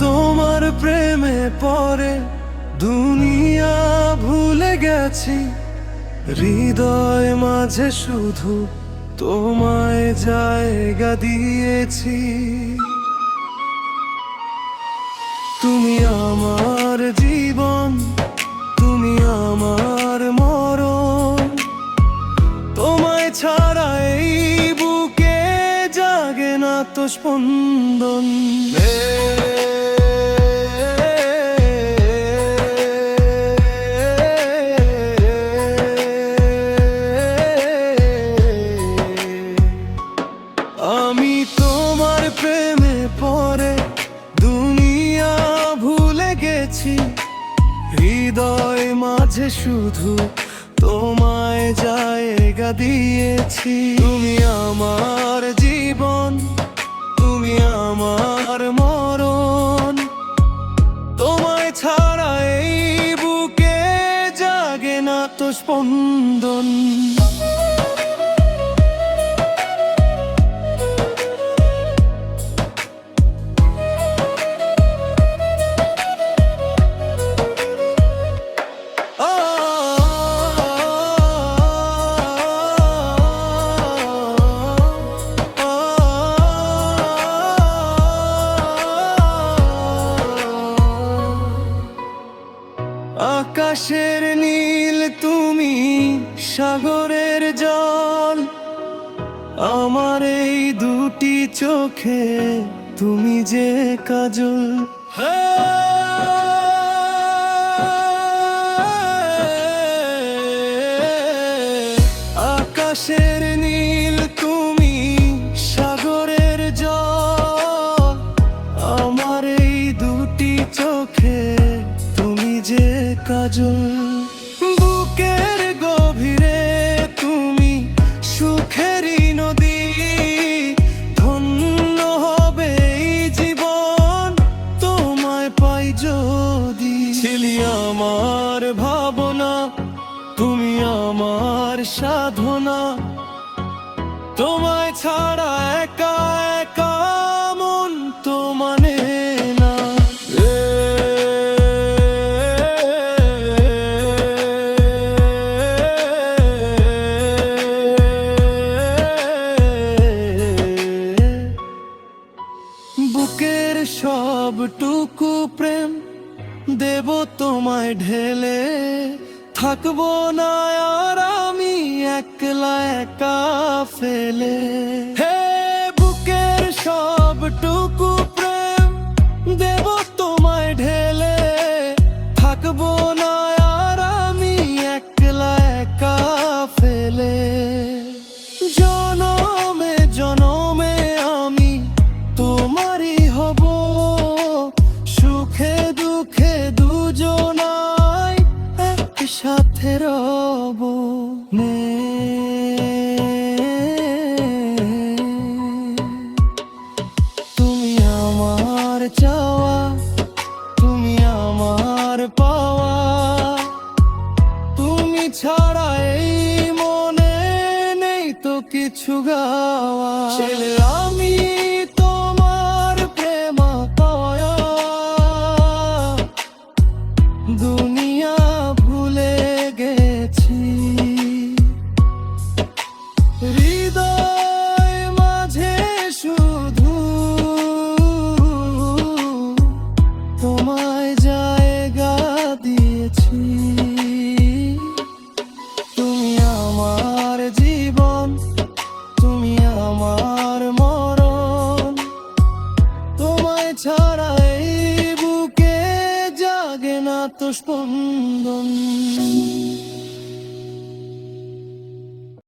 তোমার প্রেমে পড়ে দুনিয়া ভুলে গেছি, হৃদয় মাঝে শুধু তোমায় জায়গা দিয়েছি। তুমি আমার জীবন, তুমি আমার মরণ, তোমায় ছাড়া এই বুকে জাগে না তো স্পন্দন। আমি তোমার প্রেমে পড়ে দুনিয়া ভুলে গেছি, হৃদয় মাঝে শুধু তোমায় জায়গা দিয়েছি। তুমি আমার জীবন, তুমি আমার মরণ, তোমায় ছাড়া এই বুকে জাগে না তো স্পন্দন। আকাশের নীল তুমি, সাগরের জল, আমার এই দুটি চোখে তুমি যে কাজল। আকাশের নীল তুমি, সাগরের জল, আমার এই দুটি চোখে তুমি যে কাজল। বুকের গভীরে তুমি সুখেরই নদী, ধন্য হবে এই জীবন তোমায় পাই যদি। ছিলি আমার ভাবনা, তুমি আমার সাধনা, তোমায় ছাড়া একা একা মন তো মানে না। বুকের সবটুকু প্রেম দেব তোমায় ঢেলে, থাকবো না আর আমি একলা একা ফেলে। হে বুকের সবটুকু প্রেম দেব তোমায় ঢেলে, থাকবো না আর আমি একলা একা ফেলে। জনমে জনমে আমি তোমারই হব, সুখে দুঃখে দুজনাই একসাথে রব। তুমি আমার চাওয়া, তুমি আমার পাওয়া, তুমি ছাড়া এই মনে নেই তো কিছু গাওয়া। ছেলে আমি তোমার প্রেম পাওয়া, দুনিয়া ভুলে গেছি, হৃদয় মাঝে শুধু তোমায় জায়গা দিয়েছি। তুমি আমার জীবন, তুমি আমার মরণ, তোমায় ছাড়া এই বুকে জাগে না তো স্পন্দন।